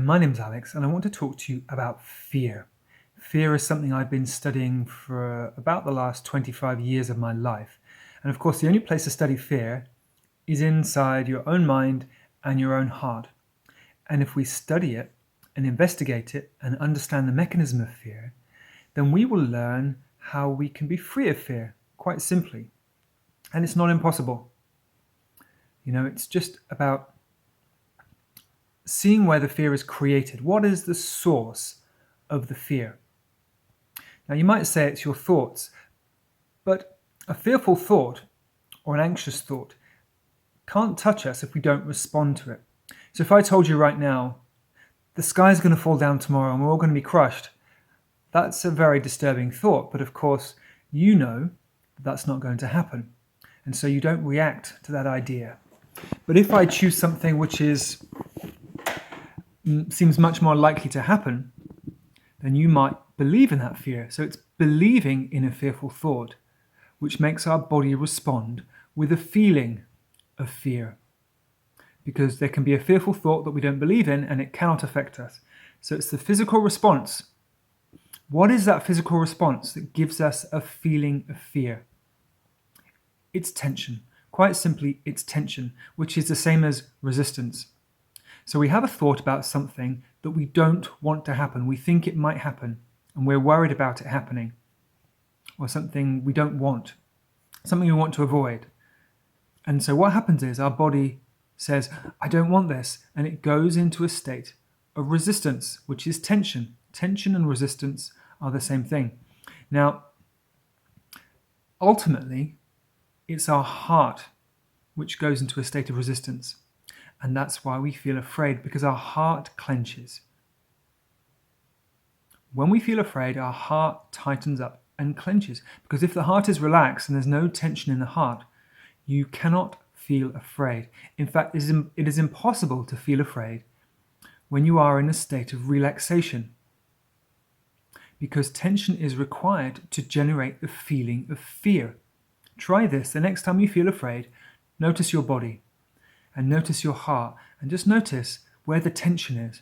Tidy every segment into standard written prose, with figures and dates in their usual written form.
my name's Alex, and I want to talk to you about fear. Fear is something I've been studying for about the last 25 years of my life. And of course, the only place to study fear is inside your own mind and your own heart. And if we study it and investigate it and understand the mechanism of fear, then we will learn how we can be free of fear, quite simply. And it's not impossible. It's just about seeing where the fear is created. What is the source of the fear? Now, you might say it's your thoughts, but a fearful thought or an anxious thought can't touch us if we don't respond to it. So if I told you right now, the sky's going to fall down tomorrow and we're all going to be crushed, that's a very disturbing thought. But of course, you know that's not going to happen. And so you don't react to that idea. But if I choose something which seems much more likely to happen, then you might believe in that fear. So it's believing in a fearful thought, which makes our body respond with a feeling of fear. Because there can be a fearful thought that we don't believe in and it cannot affect us. So it's the physical response. What is that physical response that gives us a feeling of fear? It's tension. Quite simply, it's tension, which is the same as resistance. So we have a thought about something that we don't want to happen. We think it might happen, and we're worried about it happening. Or something we don't want, something we want to avoid. And so what happens is our body says, I don't want this, and it goes into a state of resistance, which is tension. Tension and resistance are the same thing. Now, ultimately, it's our heart which goes into a state of resistance. And that's why we feel afraid, because our heart clenches. When we feel afraid, our heart tightens up and clenches. Because if the heart is relaxed and there's no tension in the heart, you cannot feel afraid. In fact, it is impossible to feel afraid when you are in a state of relaxation. Because tension is required to generate the feeling of fear. Try this. The next time you feel afraid, notice your body and notice your heart, and just notice where the tension is.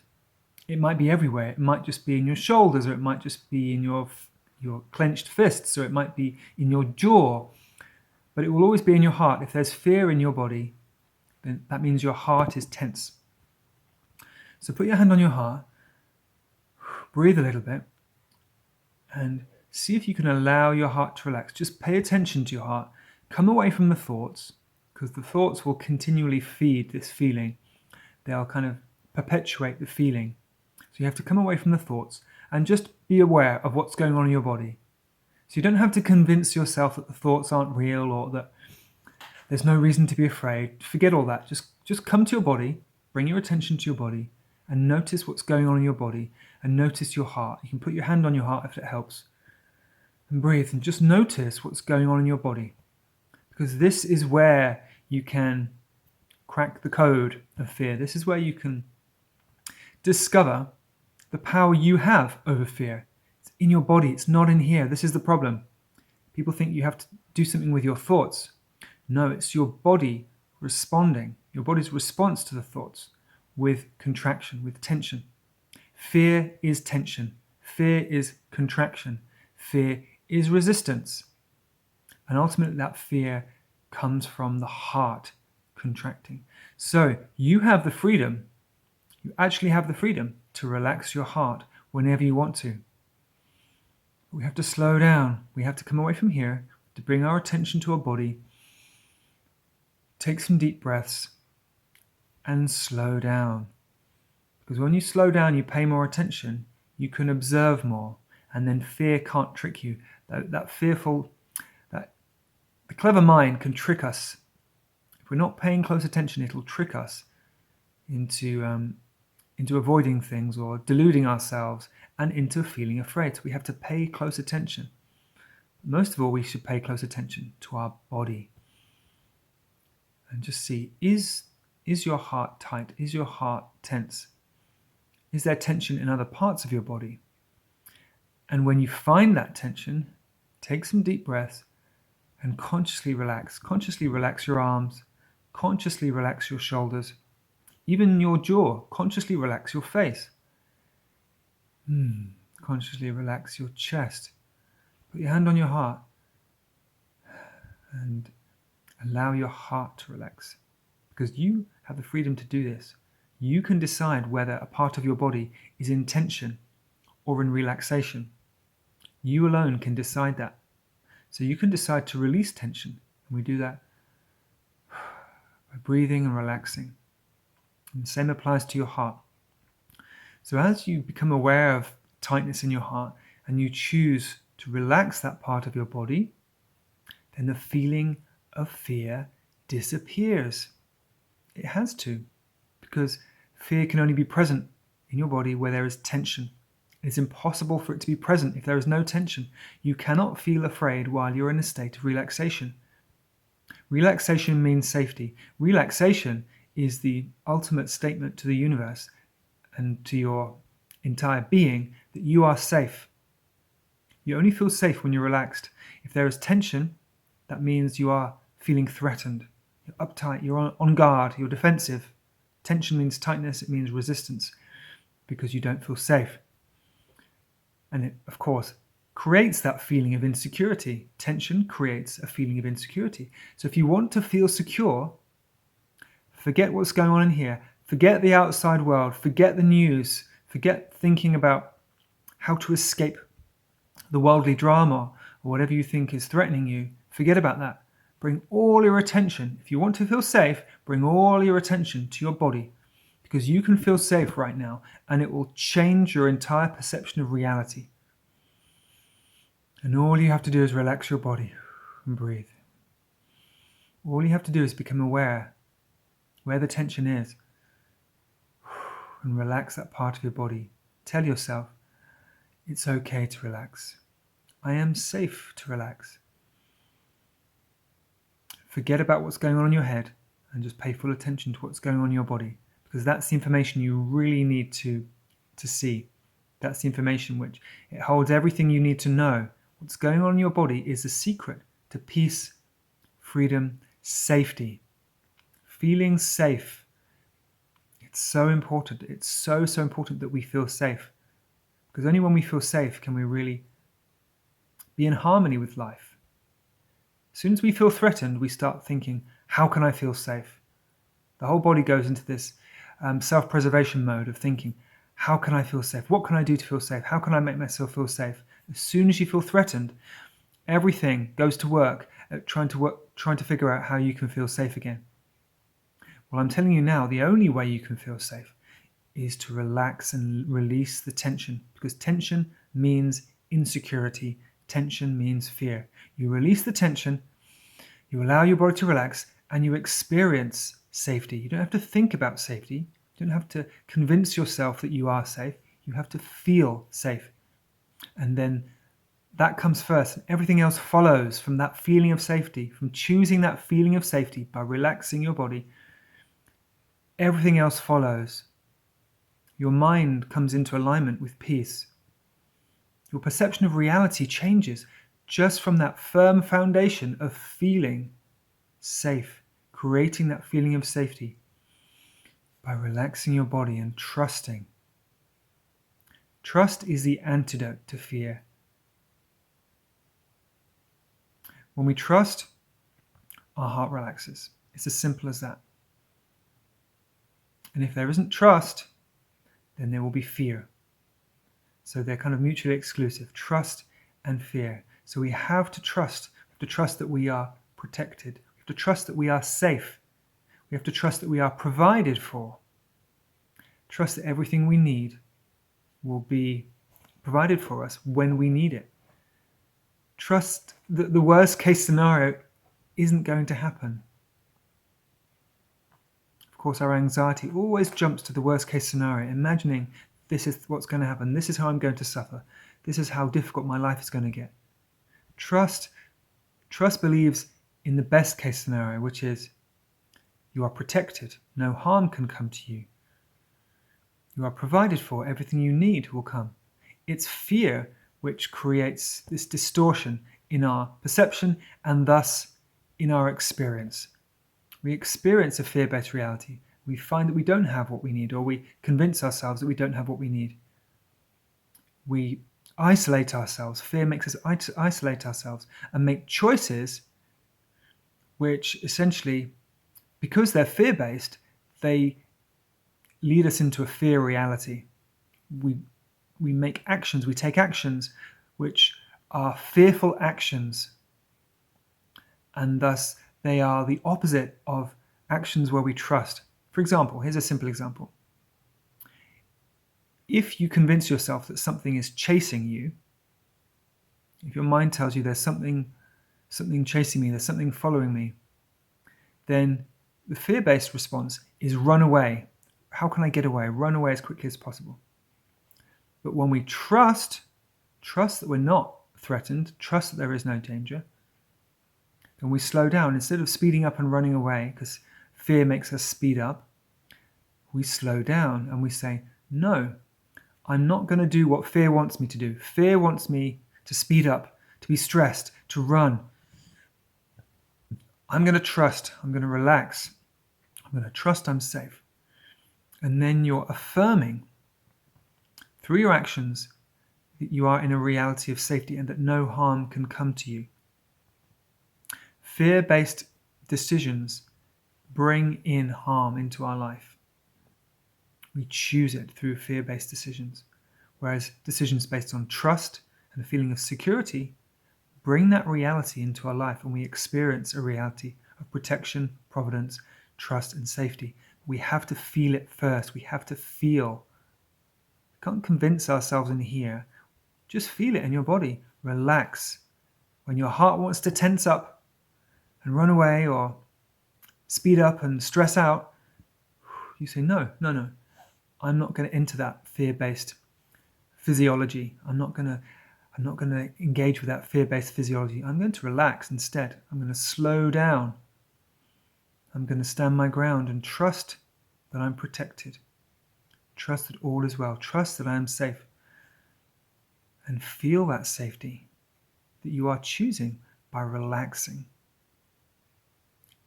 It might be everywhere. It might just be in your shoulders, or it might just be in your clenched fists, or it might be in your jaw. But it will always be in your heart. If there's fear in your body, then that means your heart is tense. So put your hand on your heart, breathe a little bit, and see if you can allow your heart to relax. Just pay attention to your heart. Come away from the thoughts, because the thoughts will continually feed this feeling. They'll kind of perpetuate the feeling. So you have to come away from the thoughts and just be aware of what's going on in your body. So you don't have to convince yourself that the thoughts aren't real or that there's no reason to be afraid. Forget all that. Just come to your body, bring your attention to your body, and notice what's going on in your body, and notice your heart. You can put your hand on your heart if it helps, and breathe, and just notice what's going on in your body. Because this is where you can crack the code of fear. This is where you can discover the power you have over fear. It's in your body, it's not in here. This is the problem. People think you have to do something with your thoughts. No, it's your body responding, your body's response to the thoughts with contraction, with tension. Fear is tension. Fear is contraction. Fear is resistance. And ultimately that fear comes from the heart contracting. So you have the freedom, you actually have the freedom to relax your heart whenever you want to. We have to slow down. We have to come away from here to bring our attention to our body, take some deep breaths, and slow down. Because when you slow down, you pay more attention, you can observe more, and then fear can't trick you. The clever mind can trick us. If we're not paying close attention, it'll trick us into avoiding things or deluding ourselves and into feeling afraid. So we have to pay close attention. Most of all, we should pay close attention to our body and just see, is your heart tight? Is your heart tense? Is there tension in other parts of your body? And when you find that tension, take some deep breaths and consciously relax. Consciously relax your arms. Consciously relax your shoulders. Even your jaw. Consciously relax your face. Consciously relax your chest. Put your hand on your heart and allow your heart to relax. Because you have the freedom to do this. You can decide whether a part of your body is in tension or in relaxation. You alone can decide that. So you can decide to release tension. And we do that by breathing and relaxing. And the same applies to your heart. So as you become aware of tightness in your heart and you choose to relax that part of your body, then the feeling of fear disappears. It has to, because fear can only be present in your body where there is tension. It's impossible for it to be present if there is no tension. You cannot feel afraid while you're in a state of relaxation. Relaxation means safety. Relaxation is the ultimate statement to the universe and to your entire being that you are safe. You only feel safe when you're relaxed. If there is tension, that means you are feeling threatened. You're uptight, you're on guard, you're defensive. Tension means tightness, it means resistance, because you don't feel safe. And it, of course, creates that feeling of insecurity. Tension creates a feeling of insecurity. So if you want to feel secure, forget what's going on in here. Forget the outside world. Forget the news. Forget thinking about how to escape the worldly drama or whatever you think is threatening you. Forget about that. Bring all your attention. If you want to feel safe, bring all your attention to your body, because you can feel safe right now and it will change your entire perception of reality. And all you have to do is relax your body and breathe. All you have to do is become aware where the tension is and relax that part of your body. Tell yourself, it's okay to relax. I am safe to relax. Forget about what's going on in your head and just pay full attention to what's going on in your body, because that's the information you really need to see. That's the information which it holds everything you need to know. What's going on in your body is the secret to peace, freedom, safety. Feeling safe. It's so important. It's so important that we feel safe. Because only when we feel safe can we really be in harmony with life. As soon as we feel threatened, we start thinking, how can I feel safe? The whole body goes into this self-preservation mode of thinking, how can I feel safe? What can I do to feel safe? How can I make myself feel safe? As soon as you feel threatened, everything goes to work at trying to figure out how you can feel safe again. Well, I'm telling you now, the only way you can feel safe is to relax and release the tension, because tension means insecurity. Tension means fear. You release the tension, you allow your body to relax, and you experience safety. You don't have to think about safety. You don't have to convince yourself that you are safe. You have to feel safe. And then that comes first, and everything else follows from that feeling of safety, from choosing that feeling of safety by relaxing your body. Everything else follows. Your mind comes into alignment with peace. Your perception of reality changes just from that firm foundation of feeling safe, creating that feeling of safety by relaxing your body and trusting. Trust is the antidote to fear. When we trust, our heart relaxes. It's as simple as that. And if there isn't trust, then there will be fear. So they're kind of mutually exclusive, trust and fear. So we have to trust. We have to trust that we are protected. We have to trust that we are safe. We have to trust that we are provided for. Trust that everything we need will be provided for us when we need it. Trust that the worst case scenario isn't going to happen. Of course, our anxiety always jumps to the worst case scenario, imagining this is what's going to happen, this is how I'm going to suffer, this is how difficult my life is going to get. Trust believes in the best case scenario, which is you are protected, no harm can come to you. You are provided for, everything you need will come. It's fear which creates this distortion in our perception and thus in our experience. We experience a fear-based reality. we find that we don't have what we need, or we convince ourselves that we don't have what we need. We isolate ourselves. Fear makes us isolate ourselves and make choices which essentially, because they're fear-based, they lead us into a fear reality. We make actions, we take actions which are fearful actions, and thus they are the opposite of actions where we trust. For example, here's a simple example. If you convince yourself that something is chasing you, if your mind tells you there's something chasing me, there's something following me, then the fear-based response is run away. How can I get away? Run away as quickly as possible. But when we trust that we're not threatened, trust that there is no danger, then we slow down. Instead of speeding up and running away, because fear makes us speed up, we slow down and we say, no, I'm not going to do what fear wants me to do. Fear wants me to speed up, to be stressed, to run. I'm going to trust. I'm going to relax. I'm going to trust I'm safe. And then you're affirming through your actions that you are in a reality of safety and that no harm can come to you. Fear-based decisions bring in harm into our life. We choose it through fear-based decisions, whereas decisions based on trust and a feeling of security bring that reality into our life, and we experience a reality of protection, providence, trust, and safety. We have to feel it first. We have to feel. We can't convince ourselves in here. Just feel it in your body. Relax. When your heart wants to tense up and run away or speed up and stress out, you say, no. I'm not going to enter that fear-based physiology. I'm not going to engage with that fear-based physiology. I'm going to relax instead. I'm going to slow down. I'm going to stand my ground and trust that I'm protected. Trust that all is well. Trust that I am safe. And feel that safety that you are choosing by relaxing.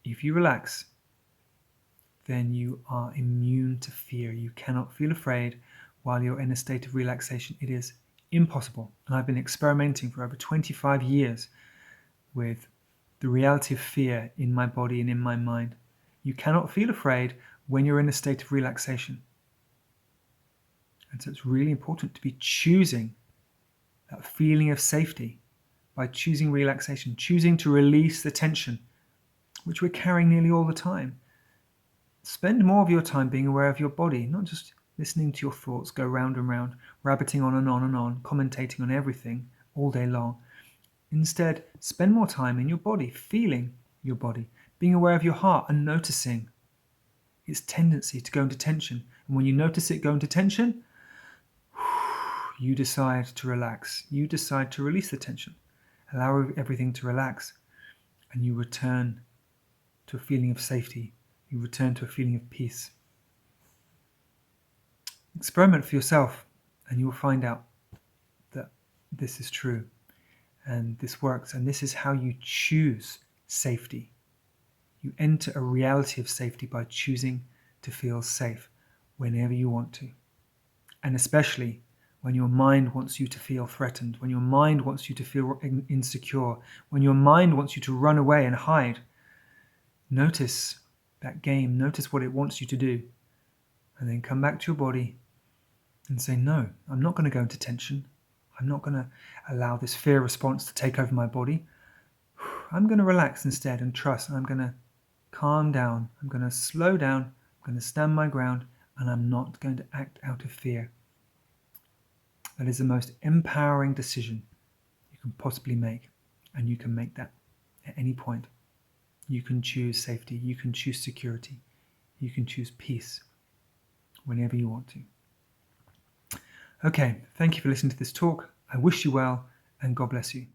If you relax, then you are immune to fear. You cannot feel afraid while you're in a state of relaxation. It is impossible. And I've been experimenting for over 25 years with the reality of fear in my body and in my mind. You cannot feel afraid when you're in a state of relaxation. And so it's really important to be choosing that feeling of safety by choosing relaxation, choosing to release the tension, which we're carrying nearly all the time. Spend more of your time being aware of your body, not just listening to your thoughts go round and round, rabbiting on and on and on, commentating on everything all day long. Instead, spend more time in your body, feeling your body, being aware of your heart and noticing its tendency to go into tension. And when you notice it go into tension, you decide to relax. You decide to release the tension. Allow everything to relax, and you return to a feeling of safety. You return to a feeling of peace. Experiment for yourself, and you will find out that this is true, and this works, and this is how you choose safety. You enter a reality of safety by choosing to feel safe whenever you want to, and especially when your mind wants you to feel threatened, when your mind wants you to feel insecure, when your mind wants you to run away and hide. Notice that game, notice what it wants you to do, and then come back to your body and say, no, I'm not going to go into tension. I'm not going to allow this fear response to take over my body. I'm going to relax instead and trust. I'm going to calm down. I'm going to slow down. I'm going to stand my ground, and I'm not going to act out of fear. That is the most empowering decision you can possibly make, and you can make that at any point. You can choose safety. You can choose security. You can choose peace whenever you want to. Okay, thank you for listening to this talk. I wish you well, and God bless you.